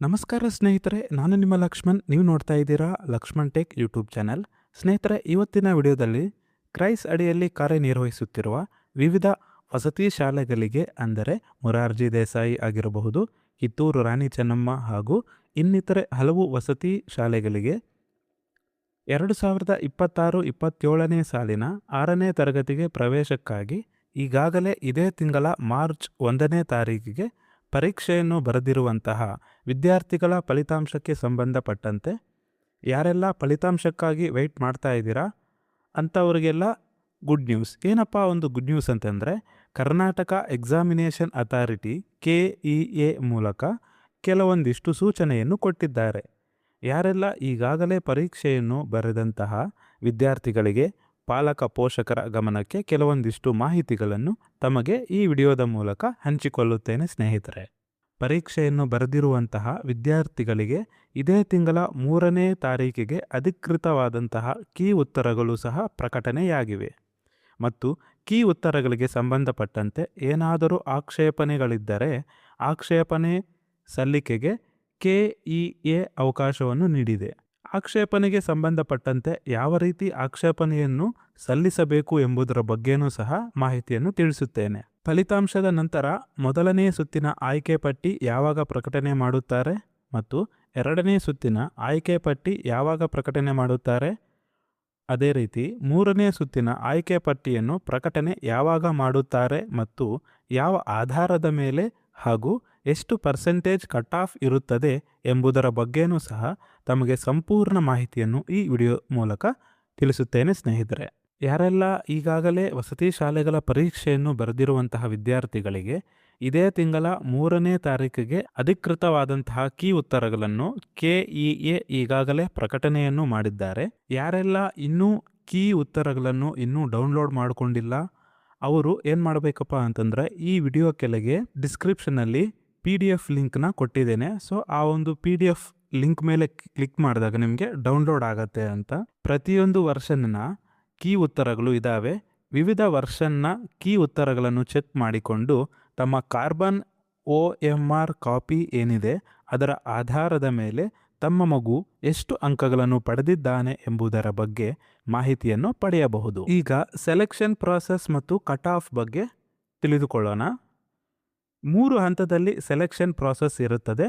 ನಮಸ್ಕಾರ ಸ್ನೇಹಿತರೆ, ನಾನು ನಿಮ್ಮ ಲಕ್ಷ್ಮಣ್. ನೀವು ನೋಡ್ತಾ ಇದ್ದೀರಾ ಲಕ್ಷ್ಮಣ್ ಟೆಕ್ ಯೂಟ್ಯೂಬ್ ಚಾನಲ್. ಸ್ನೇಹಿತರೆ, ಇವತ್ತಿನ ವಿಡಿಯೋದಲ್ಲಿ ಕ್ರೈಸ್ ಅಡಿಯಲ್ಲಿ ಕಾರ್ಯನಿರ್ವಹಿಸುತ್ತಿರುವ ವಿವಿಧ ವಸತಿ ಶಾಲೆಗಳಿಗೆ, ಅಂದರೆ ಮೊರಾರ್ಜಿ ದೇಸಾಯಿ ಆಗಿರಬಹುದು, ಕಿತ್ತೂರು ರಾಣಿ ಚೆನ್ನಮ್ಮ ಹಾಗೂ ಇನ್ನಿತರೆ ಹಲವು ವಸತಿ ಶಾಲೆಗಳಿಗೆ 2026-27ನೇ ಸಾಲಿನ 6ನೇ ತರಗತಿಗೆ ಪ್ರವೇಶಕ್ಕಾಗಿ ಈಗಾಗಲೇ ಇದೇ ತಿಂಗಳ ಮಾರ್ಚ್ 1ನೇ ತಾರೀಕಿಗೆ ಪರೀಕ್ಷೆಯನ್ನು ಬರೆದಿರುವಂತಹ ವಿದ್ಯಾರ್ಥಿಗಳ ಫಲಿತಾಂಶಕ್ಕೆ ಸಂಬಂಧಪಟ್ಟಂತೆ ಯಾರೆಲ್ಲ ಫಲಿತಾಂಶಕ್ಕಾಗಿ ವೆಯ್ಟ್ ಮಾಡ್ತಾ ಇದ್ದೀರಾ ಅಂಥವ್ರಿಗೆಲ್ಲ ಗುಡ್ ನ್ಯೂಸ್. ಏನಪ್ಪ ಒಂದು ಗುಡ್ ನ್ಯೂಸ್ ಅಂತಂದರೆ, ಕರ್ನಾಟಕ ಎಕ್ಸಾಮಿನೇಷನ್ ಅಥಾರಿಟಿ KEA ಮೂಲಕ ಕೆಲವೊಂದಿಷ್ಟು ಸೂಚನೆಯನ್ನು ಕೊಟ್ಟಿದ್ದಾರೆ. ಯಾರೆಲ್ಲ ಈಗಾಗಲೇ ಪರೀಕ್ಷೆಯನ್ನು ಬರೆದಂತಹ ವಿದ್ಯಾರ್ಥಿಗಳಿಗೆ ಪಾಲಕ ಪೋಷಕರ ಗಮನಕ್ಕೆ ಕೆಲವೊಂದಿಷ್ಟು ಮಾಹಿತಿಗಳನ್ನು ತಮಗೆ ಈ ವಿಡಿಯೋದ ಮೂಲಕ ಹಂಚಿಕೊಳ್ಳುತ್ತೇನೆ ಸ್ನೇಹಿತರೆ. ಪರೀಕ್ಷೆಯನ್ನು ಬರೆದಿರುವಂತಹ ವಿದ್ಯಾರ್ಥಿಗಳಿಗೆ ಇದೇ ತಿಂಗಳ 3ನೇ ತಾರೀಕಿಗೆ ಅಧಿಕೃತವಾದಂತಹ ಕೀ ಉತ್ತರಗಳು ಸಹ ಪ್ರಕಟಣೆಯಾಗಿವೆ. ಮತ್ತು ಕೀ ಉತ್ತರಗಳಿಗೆ ಸಂಬಂಧಪಟ್ಟಂತೆ ಏನಾದರೂ ಆಕ್ಷೇಪಣೆಗಳಿದ್ದರೆ ಆಕ್ಷೇಪಣೆ ಸಲ್ಲಿಕೆಗೆ KEA ಅವಕಾಶವನ್ನು ನೀಡಿದೆ. ಆಕ್ಷೇಪಣೆಗೆ ಸಂಬಂಧಪಟ್ಟಂತೆ ಯಾವ ರೀತಿ ಆಕ್ಷೇಪಣೆಯನ್ನು ಸಲ್ಲಿಸಬೇಕು ಎಂಬುದರ ಬಗ್ಗೆನೂ ಸಹ ಮಾಹಿತಿಯನ್ನು ತಿಳಿಸುತ್ತೇನೆ. ಫಲಿತಾಂಶದ ನಂತರ ಮೊದಲನೇ ಸುತ್ತಿನ ಆಯ್ಕೆ ಪಟ್ಟಿ ಯಾವಾಗ ಪ್ರಕಟಣೆ ಮಾಡುತ್ತಾರೆ ಮತ್ತು 2ನೇ ಸುತ್ತಿನ ಆಯ್ಕೆ ಪಟ್ಟಿ ಯಾವಾಗ ಪ್ರಕಟಣೆ ಮಾಡುತ್ತಾರೆ, ಅದೇ ರೀತಿ 3ನೇ ಸುತ್ತಿನ ಆಯ್ಕೆ ಪಟ್ಟಿಯನ್ನು ಪ್ರಕಟಣೆ ಯಾವಾಗ ಮಾಡುತ್ತಾರೆ ಮತ್ತು ಯಾವ ಆಧಾರದ ಮೇಲೆ ಹಾಗೂ ಎಷ್ಟು ಪರ್ಸೆಂಟೇಜ್ ಕಟ್ ಆಫ್ ಇರುತ್ತದೆ ಎಂಬುದರ ಬಗ್ಗೆನೂ ಸಹ ತಮಗೆ ಸಂಪೂರ್ಣ ಮಾಹಿತಿಯನ್ನು ಈ ವಿಡಿಯೋ ಮೂಲಕ ತಿಳಿಸುತ್ತೇನೆ ಸ್ನೇಹಿತರೆ. ಯಾರೆಲ್ಲ ಈಗಾಗಲೇ ವಸತಿ ಶಾಲೆಗಳ ಪರೀಕ್ಷೆಯನ್ನು ಬರೆದಿರುವಂತಹ ವಿದ್ಯಾರ್ಥಿಗಳಿಗೆ ಇದೇ ತಿಂಗಳ 3ನೇ ತಾರೀಕಿಗೆ ಅಧಿಕೃತವಾದಂತಹ ಕೀ ಉತ್ತರಗಳನ್ನು KEA ಈಗಾಗಲೇ ಪ್ರಕಟಣೆಯನ್ನು ಮಾಡಿದ್ದಾರೆ. ಯಾರೆಲ್ಲ ಇನ್ನೂ ಕೀ ಉತ್ತರಗಳನ್ನು ಇನ್ನೂ ಡೌನ್ಲೋಡ್ ಮಾಡಿಕೊಂಡಿಲ್ಲ ಅವರು ಏನು ಮಾಡಬೇಕಪ್ಪ ಅಂತಂದರೆ, ಈ ವಿಡಿಯೋ ಕೆಳಗೆ ಡಿಸ್ಕ್ರಿಪ್ಷನಲ್ಲಿ PDF ಲಿಂಕ್ನ ಕೊಟ್ಟಿದ್ದೇನೆ. ಸೊ ಆ ಒಂದು PDF ಲಿಂಕ್ ಮೇಲೆ ಕ್ಲಿಕ್ ಮಾಡಿದಾಗ ನಿಮಗೆ ಡೌನ್ಲೋಡ್ ಆಗತ್ತೆ ಅಂತ. ಪ್ರತಿಯೊಂದು ವರ್ಷನ್ನ ಕೀ ಉತ್ತರಗಳು ಇದ್ದಾವೆ. ವಿವಿಧ ವರ್ಷನ್ನ ಕೀ ಉತ್ತರಗಳನ್ನು ಚೆಕ್ ಮಾಡಿಕೊಂಡು ತಮ್ಮ ಕಾರ್ಬನ್ OMR ಕಾಪಿ ಏನಿದೆ ಅದರ ಆಧಾರದ ಮೇಲೆ ತಮ್ಮ ಮಗು ಎಷ್ಟು ಅಂಕಗಳನ್ನು ಪಡೆದಿದ್ದಾನೆ ಎಂಬುದರ ಬಗ್ಗೆ ಮಾಹಿತಿಯನ್ನು ಪಡೆಯಬಹುದು. ಈಗ ಸೆಲೆಕ್ಷನ್ ಪ್ರಾಸೆಸ್ ಮತ್ತು ಕಟ್ ಆಫ್ ಬಗ್ಗೆ ತಿಳಿದುಕೊಳ್ಳೋಣ. 3 ಹಂತದಲ್ಲಿ ಸೆಲೆಕ್ಷನ್ ಪ್ರಾಸೆಸ್ ಇರುತ್ತದೆ.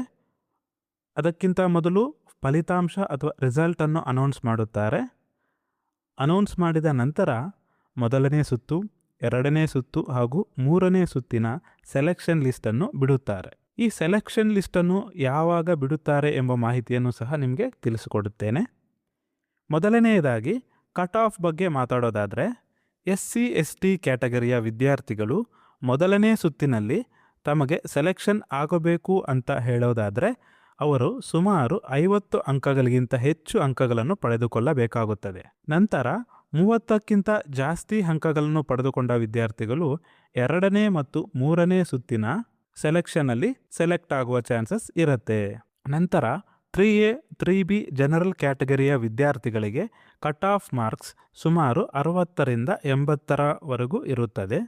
ಅದಕ್ಕಿಂತ ಮೊದಲು ಫಲಿತಾಂಶ ಅಥವಾ ರಿಸಲ್ಟನ್ನು ಅನೌನ್ಸ್ ಮಾಡುತ್ತಾರೆ. ಅನೌನ್ಸ್ ಮಾಡಿದ ನಂತರ ಮೊದಲನೇ ಸುತ್ತು, 2ನೇ ಸುತ್ತು ಹಾಗೂ 3ನೇ ಸುತ್ತಿನ ಸೆಲೆಕ್ಷನ್ ಲಿಸ್ಟನ್ನು ಬಿಡುತ್ತಾರೆ. ಈ ಸೆಲೆಕ್ಷನ್ ಲಿಸ್ಟನ್ನು ಯಾವಾಗ ಬಿಡುತ್ತಾರೆ ಎಂಬ ಮಾಹಿತಿಯನ್ನು ಸಹ ನಿಮಗೆ ತಿಳಿಸಿಕೊಡುತ್ತೇನೆ. ಮೊದಲನೆಯದಾಗಿ ಕಟ್ ಆಫ್ ಬಗ್ಗೆ ಮಾತಾಡೋದಾದರೆ, SC/ST ಕ್ಯಾಟಗರಿಯ ವಿದ್ಯಾರ್ಥಿಗಳು ಮೊದಲನೇ ಸುತ್ತಿನಲ್ಲಿ ತಮಗೆ ಸೆಲೆಕ್ಷನ್ ಆಗಬೇಕು ಅಂತ ಹೇಳೋದಾದರೆ ಅವರು ಸುಮಾರು 50 ಅಂಕಗಳಿಗಿಂತ ಹೆಚ್ಚು ಅಂಕಗಳನ್ನು ಪಡೆದುಕೊಳ್ಳಬೇಕಾಗುತ್ತದೆ. ನಂತರ 30ಕ್ಕಿಂತ ಜಾಸ್ತಿ ಅಂಕಗಳನ್ನು ಪಡೆದುಕೊಂಡ ವಿದ್ಯಾರ್ಥಿಗಳು 2ನೇ ಮತ್ತು 3ನೇ ಸುತ್ತಿನ ಸೆಲೆಕ್ಷನಲ್ಲಿ ಸೆಲೆಕ್ಟ್ ಆಗುವ ಚಾನ್ಸಸ್ ಇರುತ್ತೆ. ನಂತರ 3A 3B ಜನರಲ್ ಕ್ಯಾಟಗರಿಯ ವಿದ್ಯಾರ್ಥಿಗಳಿಗೆ ಕಟ್ ಆಫ್ ಮಾರ್ಕ್ಸ್ ಸುಮಾರು 60ರಿಂದ 80ರವರೆಗೂ ಇರುತ್ತದೆ.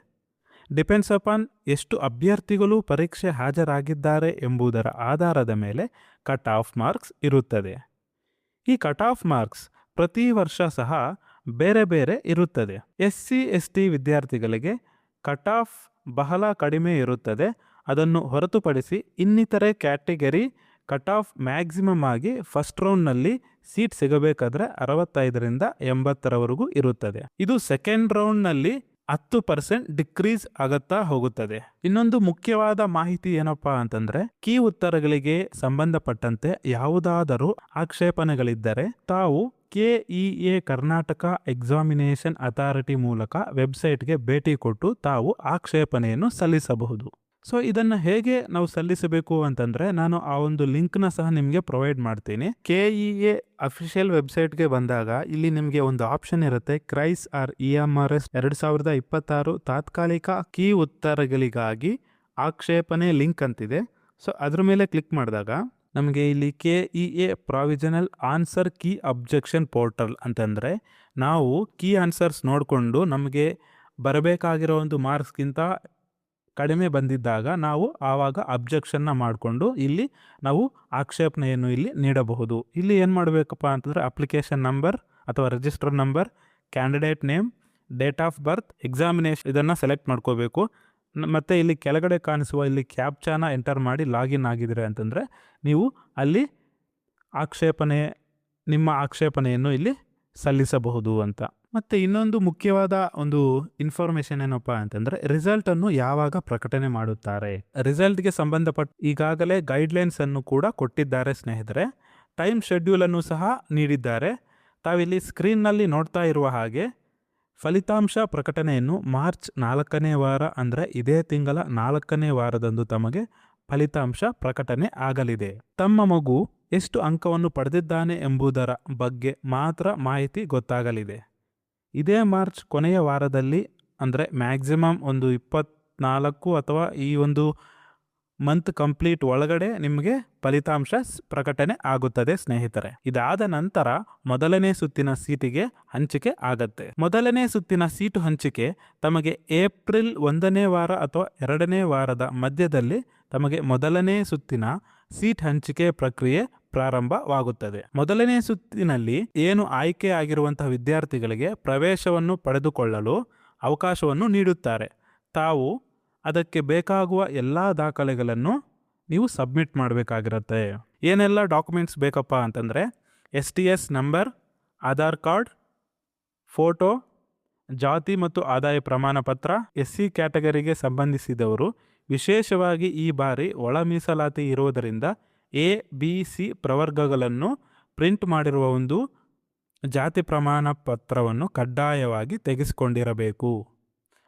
ಡಿಪೆಂಡ್ಸ್ ಅಪಾನ್ ಎಷ್ಟು ಅಭ್ಯರ್ಥಿಗಳು ಪರೀಕ್ಷೆ ಹಾಜರಾಗಿದ್ದಾರೆ ಎಂಬುದರ ಆಧಾರದ ಮೇಲೆ ಕಟ್ ಆಫ್ ಮಾರ್ಕ್ಸ್ ಇರುತ್ತದೆ. ಈ ಕಟ್ ಆಫ್ ಮಾರ್ಕ್ಸ್ ಪ್ರತಿ ವರ್ಷ ಸಹ ಬೇರೆ ಬೇರೆ ಇರುತ್ತದೆ. SC/ST ವಿದ್ಯಾರ್ಥಿಗಳಿಗೆ ಕಟ್ ಆಫ್ ಬಹಳ ಕಡಿಮೆ ಇರುತ್ತದೆ. ಅದನ್ನು ಹೊರತುಪಡಿಸಿ ಇನ್ನಿತರೆ ಕ್ಯಾಟಗರಿ ಕಟ್ ಆಫ್ ಮ್ಯಾಕ್ಸಿಮಮ್ ಆಗಿ ಫಸ್ಟ್ ರೌಂಡ್ನಲ್ಲಿ ಸೀಟ್ ಸಿಗಬೇಕಾದ್ರೆ 65ರಿಂದ 80ರವರೆಗೂ ಇರುತ್ತದೆ. ಇದು ಸೆಕೆಂಡ್ ರೌಂಡ್ನಲ್ಲಿ 10% ಡಿಕ್ರೀಸ್ ಆಗುತ್ತಾ ಹೋಗುತ್ತದೆ. ಇನ್ನೊಂದು ಮುಖ್ಯವಾದ ಮಾಹಿತಿ ಏನಪ್ಪಾ ಅಂತಂದ್ರೆ, ಕೀ ಉತ್ತರಗಳಿಗೆ ಸಂಬಂಧಪಟ್ಟಂತೆ ಯಾವುದಾದರೂ ಆಕ್ಷೇಪಣೆಗಳಿದ್ದರೆ ತಾವು KEA ಕರ್ನಾಟಕ ಎಕ್ಸಾಮಿನೇಷನ್ ಅಥಾರಿಟಿ ಮೂಲಕ ವೆಬ್ಸೈಟ್ಗೆ ಭೇಟಿ ಕೊಟ್ಟು ತಾವು ಆಕ್ಷೇಪಣೆಯನ್ನು ಸಲ್ಲಿಸಬಹುದು. ಸೊ ಇದನ್ನು ಹೇಗೆ ನಾವು ಸಲ್ಲಿಸಬೇಕು ಅಂತಂದರೆ, ನಾನು ಆ ಒಂದು ಲಿಂಕ್ನ ಸಹ ನಿಮಗೆ ಪ್ರೊವೈಡ್ ಮಾಡ್ತೀನಿ. KEA ಅಫಿಷಿಯಲ್ ವೆಬ್ಸೈಟ್ಗೆ ಬಂದಾಗ ಇಲ್ಲಿ ನಿಮಗೆ ಒಂದು ಆಪ್ಷನ್ ಇರುತ್ತೆ, ಕ್ರೈಸ್ ಆರ್ EMRS 2026 ತಾತ್ಕಾಲಿಕ ಕೀ ಉತ್ತರಗಳಿಗಾಗಿ ಆಕ್ಷೇಪಣೆ ಲಿಂಕ್ ಅಂತಿದೆ. ಸೊ ಅದ್ರ ಮೇಲೆ ಕ್ಲಿಕ್ ಮಾಡಿದಾಗ ನಮಗೆ ಇಲ್ಲಿ KEA provisional answer key objection portal ಅಂತಂದರೆ ನಾವು ಕೀ ಆನ್ಸರ್ಸ್ ನೋಡಿಕೊಂಡು ನಮಗೆ ಬರಬೇಕಾಗಿರೋ ಒಂದು ಮಾರ್ಕ್ಸ್ಗಿಂತ ಕಡಿಮೆ ಬಂದಿದ್ದಾಗ ನಾವು ಆವಾಗ ಅಬ್ಜೆಕ್ಷನ್ನ ಮಾಡಿಕೊಂಡು ಇಲ್ಲಿ ನಾವು ಆಕ್ಷೇಪಣೆಯನ್ನು ಇಲ್ಲಿ ನೀಡಬಹುದು. ಇಲ್ಲಿ ಏನು ಮಾಡಬೇಕಪ್ಪ ಅಂತಂದರೆ ಅಪ್ಲಿಕೇಶನ್ ನಂಬರ್ ಅಥವಾ register number, candidate name, date of birth, examination ಇದನ್ನು ಸೆಲೆಕ್ಟ್ ಮಾಡ್ಕೋಬೇಕು. ಮತ್ತು ಇಲ್ಲಿ ಕೆಳಗಡೆ ಕಾಣಿಸುವ ಇಲ್ಲಿ ಕ್ಯಾಪ್ಚಾನ ಎಂಟರ್ ಮಾಡಿ ಲಾಗಿನ್ ಆಗಿದ್ರೆ ಅಂತಂದರೆ ನೀವು ಅಲ್ಲಿ ನಿಮ್ಮ ಆಕ್ಷೇಪಣೆಯನ್ನು ಇಲ್ಲಿ ಸಲ್ಲಿಸಬಹುದು ಅಂತ. ಮತ್ತು ಇನ್ನೊಂದು ಮುಖ್ಯವಾದ ಒಂದು ಇನ್ಫಾರ್ಮೇಷನ್ ಏನಪ್ಪ ಅಂತಂದರೆ ರಿಸಲ್ಟನ್ನು ಯಾವಾಗ ಪ್ರಕಟಣೆ ಮಾಡುತ್ತಾರೆ. ರಿಸಲ್ಟ್ಗೆ ಸಂಬಂಧಪಟ್ಟ ಈಗಾಗಲೇ ಗೈಡ್ಲೈನ್ಸನ್ನು ಕೂಡ ಕೊಟ್ಟಿದ್ದಾರೆ ಸ್ನೇಹಿತರೆ. ಟೈಮ್ ಶೆಡ್ಯೂಲನ್ನು ಸಹ ನೀಡಿದ್ದಾರೆ. ತಾವಿಲ್ಲಿ ಸ್ಕ್ರೀನ್ನಲ್ಲಿ ನೋಡ್ತಾ ಇರುವ ಹಾಗೆ ಫಲಿತಾಂಶ ಪ್ರಕಟಣೆಯನ್ನು ಮಾರ್ಚ್ 4ನೇ ವಾರ ಅಂದರೆ ಇದೇ ತಿಂಗಳ 4ನೇ ವಾರದಂದು ತಮಗೆ ಫಲಿತಾಂಶ ಪ್ರಕಟಣೆ ಆಗಲಿದೆ. ತಮ್ಮ ಮಗು ಎಷ್ಟು ಅಂಕವನ್ನು ಪಡೆದಿದ್ದಾನೆ ಎಂಬುದರ ಬಗ್ಗೆ ಮಾತ್ರ ಮಾಹಿತಿ ಗೊತ್ತಾಗಲಿದೆ. ಇದೇ ಮಾರ್ಚ್ ಕೊನೆಯ ವಾರದಲ್ಲಿ ಅಂದರೆ ಮ್ಯಾಕ್ಸಿಮಮ್ ಒಂದು 24 ಅಥವಾ ಈ ಒಂದು ಮಂತ್ ಕಂಪ್ಲೀಟ್ ಒಳಗಡೆ ನಿಮಗೆ ಫಲಿತಾಂಶ ಪ್ರಕಟಣೆ ಆಗುತ್ತದೆ ಸ್ನೇಹಿತರೆ. ಇದಾದ ನಂತರ ಮೊದಲನೇ ಸುತ್ತಿನ ಸೀಟಿಗೆ ಹಂಚಿಕೆ ಆಗತ್ತೆ. ಮೊದಲನೇ ಸುತ್ತಿನ ಸೀಟು ಹಂಚಿಕೆ ತಮಗೆ ಏಪ್ರಿಲ್ 1ನೇ ವಾರ ಅಥವಾ 2ನೇ ವಾರದ ಮಧ್ಯದಲ್ಲಿ ತಮಗೆ ಮೊದಲನೇ ಸುತ್ತಿನ ಸೀಟ್ ಹಂಚಿಕೆ ಪ್ರಕ್ರಿಯೆ ಪ್ರಾರಂಭವಾಗುತ್ತದೆ. ಮೊದಲನೇ ಸುತ್ತಿನಲ್ಲಿ ಏನು ಆಯ್ಕೆ ಆಗಿರುವಂತಹ ವಿದ್ಯಾರ್ಥಿಗಳಿಗೆ ಪ್ರವೇಶವನ್ನು ಪಡೆದುಕೊಳ್ಳಲು ಅವಕಾಶವನ್ನು ನೀಡುತ್ತಾರೆ. ತಾವು ಅದಕ್ಕೆ ಬೇಕಾಗುವ ಎಲ್ಲ ದಾಖಲೆಗಳನ್ನು ನೀವು ಸಬ್ಮಿಟ್ ಮಾಡಬೇಕಾಗಿರುತ್ತೆ. ಏನೆಲ್ಲ ಡಾಕ್ಯುಮೆಂಟ್ಸ್ ಬೇಕಪ್ಪ ಅಂತಂದರೆ STS number, Aadhaar card, photo, ಜಾತಿ ಮತ್ತು ಆದಾಯ ಪ್ರಮಾಣ ಪತ್ರ. SC ಕ್ಯಾಟಗರಿಗೆ ಸಂಬಂಧಿಸಿದವರು ವಿಶೇಷವಾಗಿ ಈ ಬಾರಿ ಒಳ ಮೀಸಲಾತಿ ಇರುವುದರಿಂದ ABC ಪ್ರವರ್ಗಗಳನ್ನು ಪ್ರಿಂಟ್ ಮಾಡಿರುವ ಒಂದು ಜಾತಿ ಪ್ರಮಾಣ ಪತ್ರವನ್ನು ಕಡ್ಡಾಯವಾಗಿ ತೆಗೆಸಿಕೊಂಡಿರಬೇಕು.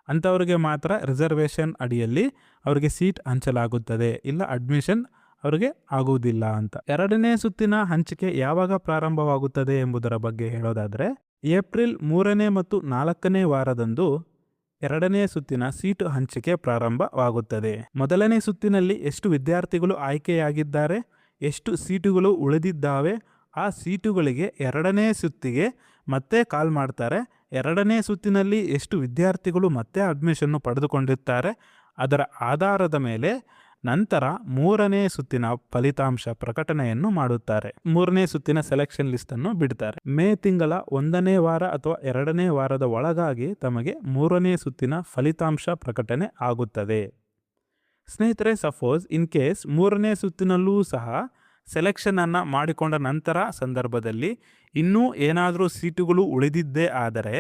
ಅಂಥವ್ರಿಗೆ ಮಾತ್ರ ರಿಸರ್ವೇಷನ್ ಅಡಿಯಲ್ಲಿ ಅವರಿಗೆ ಸೀಟ್ ಹಂಚಲಾಗುತ್ತದೆ, ಇಲ್ಲ ಅಡ್ಮಿಷನ್ ಅವರಿಗೆ ಆಗುವುದಿಲ್ಲ ಅಂತ. ಎರಡನೇ ಸುತ್ತಿನ ಹಂಚಿಕೆ ಯಾವಾಗ ಪ್ರಾರಂಭವಾಗುತ್ತದೆ ಎಂಬುದರ ಬಗ್ಗೆ ಹೇಳೋದಾದರೆ ಏಪ್ರಿಲ್ 3ನೇ ಮತ್ತು 4ನೇ ವಾರದಂದು ಎರಡನೇ ಸುತ್ತಿನ ಸೀಟು ಹಂಚಿಕೆ ಪ್ರಾರಂಭವಾಗುತ್ತದೆ. ಮೊದಲನೇ ಸುತ್ತಿನಲ್ಲಿ ಎಷ್ಟು ವಿದ್ಯಾರ್ಥಿಗಳು ಆಯ್ಕೆಯಾಗಿದ್ದಾರೆ, ಎಷ್ಟು ಸೀಟುಗಳು ಉಳಿದಿದ್ದಾವೆ, ಆ ಸೀಟುಗಳಿಗೆ ಎರಡನೇ ಸುತ್ತಿಗೆ ಮತ್ತೆ ಕಾಲ್ ಮಾಡ್ತಾರೆ. ಎರಡನೇ ಸುತ್ತಿನಲ್ಲಿ ಎಷ್ಟು ವಿದ್ಯಾರ್ಥಿಗಳು ಮತ್ತೆ ಅಡ್ಮಿಷನ್ನು ಪಡೆದುಕೊಂಡಿರ್ತಾರೆ ಅದರ ಆಧಾರದ ಮೇಲೆ ನಂತರ ಮೂರನೇ ಸುತ್ತಿನ ಫಲಿತಾಂಶ ಪ್ರಕಟಣೆಯನ್ನು ಮಾಡುತ್ತಾರೆ. ಮೂರನೇ ಸುತ್ತಿನ ಸೆಲೆಕ್ಷನ್ ಲಿಸ್ಟನ್ನು ಬಿಡ್ತಾರೆ. ಮೇ ತಿಂಗಳ 1ನೇ ವಾರ ಅಥವಾ 2ನೇ ವಾರದ ಒಳಗಾಗಿ ತಮಗೆ ಮೂರನೇ ಸುತ್ತಿನ ಫಲಿತಾಂಶ ಪ್ರಕಟಣೆ ಆಗುತ್ತದೆ. ಸ್ನೇಹಿತರೆ, ಸಪೋಸ್ ಇನ್ ಕೇಸ್ ಮೂರನೇ ಸುತ್ತಿನಲ್ಲೂ ಸಹ ಸೆಲೆಕ್ಷನನ್ನು ಮಾಡಿಕೊಂಡ ನಂತರ ಸಂದರ್ಭದಲ್ಲಿ ಇನ್ನೂ ಏನಾದರೂ ಸೀಟುಗಳು ಉಳಿದಿದ್ದೇ ಆದರೆ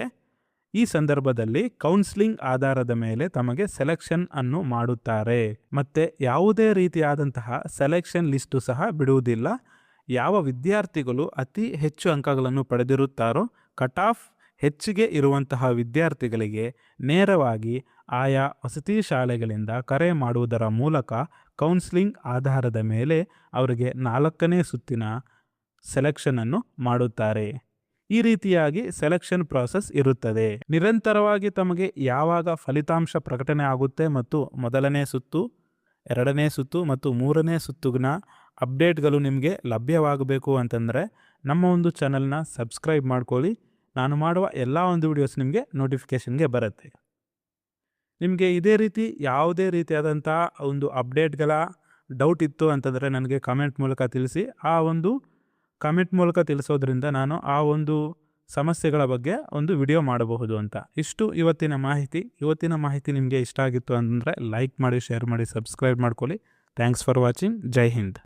ಈ ಸಂದರ್ಭದಲ್ಲಿ ಕೌನ್ಸಿಲಿಂಗ್ ಆಧಾರದ ಮೇಲೆ ತಮಗೆ ಸೆಲೆಕ್ಷನ್ ಅನ್ನು ಮಾಡುತ್ತಾರೆ. ಮತ್ತು ಯಾವುದೇ ರೀತಿಯಾದಂತಹ ಸೆಲೆಕ್ಷನ್ ಲಿಸ್ಟು ಸಹ ಬಿಡುವುದಿಲ್ಲ. ಯಾವ ವಿದ್ಯಾರ್ಥಿಗಳು ಅತಿ ಹೆಚ್ಚು ಅಂಕಗಳನ್ನು ಪಡೆದಿರುತ್ತಾರೋ ಕಟ್ ಆಫ್ ಹೆಚ್ಚಿಗೆ ಇರುವಂತಹ ವಿದ್ಯಾರ್ಥಿಗಳಿಗೆ ನೇರವಾಗಿ ಆಯಾ ವಸತಿ ಶಾಲೆಗಳಿಂದ ಕರೆ ಮಾಡುವುದರ ಮೂಲಕ ಕೌನ್ಸಿಲಿಂಗ್ ಆಧಾರದ ಮೇಲೆ ಅವರಿಗೆ 4ನೇ ಸುತ್ತಿನ ಸೆಲೆಕ್ಷನನ್ನು ಮಾಡುತ್ತಾರೆ. ಈ ರೀತಿಯಾಗಿ ಸೆಲೆಕ್ಷನ್ ಪ್ರಾಸೆಸ್ ಇರುತ್ತದೆ. ನಿರಂತರವಾಗಿ ತಮಗೆ ಯಾವಾಗ ಫಲಿತಾಂಶ ಪ್ರಕಟಣೆ ಆಗುತ್ತೆ ಮತ್ತು ಮೊದಲನೇ ಸುತ್ತು, 2ನೇ ಸುತ್ತು ಮತ್ತು 3ನೇ ಸುತ್ತಿನ ಅಪ್ಡೇಟ್ಗಳು ನಿಮಗೆ ಲಭ್ಯವಾಗಬೇಕು ಅಂತಂದರೆ ನಮ್ಮ ಒಂದು ಚಾನಲ್ನ ಸಬ್ಸ್ಕ್ರೈಬ್ ಮಾಡ್ಕೊಳ್ಳಿ. ನಾನು ಮಾಡುವ ಎಲ್ಲ ಒಂದು ವಿಡಿಯೋಸ್ ನಿಮಗೆ ನೋಟಿಫಿಕೇಷನ್ಗೆ ಬರುತ್ತೆ. ನಿಮಗೆ ಇದೇ ರೀತಿ ಯಾವುದೇ ರೀತಿಯಾದಂಥ ಒಂದು ಅಪ್ಡೇಟ್ಗಳ ಡೌಟ್ ಇತ್ತು ಅಂತಂದರೆ ನನಗೆ ಕಾಮೆಂಟ್ ಮೂಲಕ ತಿಳಿಸಿ. ಆ ಒಂದು ಕಾಮೆಂಟ್ ಮೂಲಕ ತಿಳಿಸೋದ್ರಿಂದ ನಾನು ಆ ಒಂದು ಸಮಸ್ಯೆಗಳ ಬಗ್ಗೆ ಒಂದು ವಿಡಿಯೋ ಮಾಡಬಹುದು ಅಂತ. ಇಷ್ಟು ಇವತ್ತಿನ ಮಾಹಿತಿ ನಿಮಗೆ ಇಷ್ಟ ಆಗಿತ್ತು ಅಂದರೆ ಲೈಕ್ ಮಾಡಿ, ಶೇರ್ ಮಾಡಿ, ಸಬ್ಸ್ಕ್ರೈಬ್ ಮಾಡ್ಕೊಳ್ಳಿ. Thanks for watching. Jai Hind.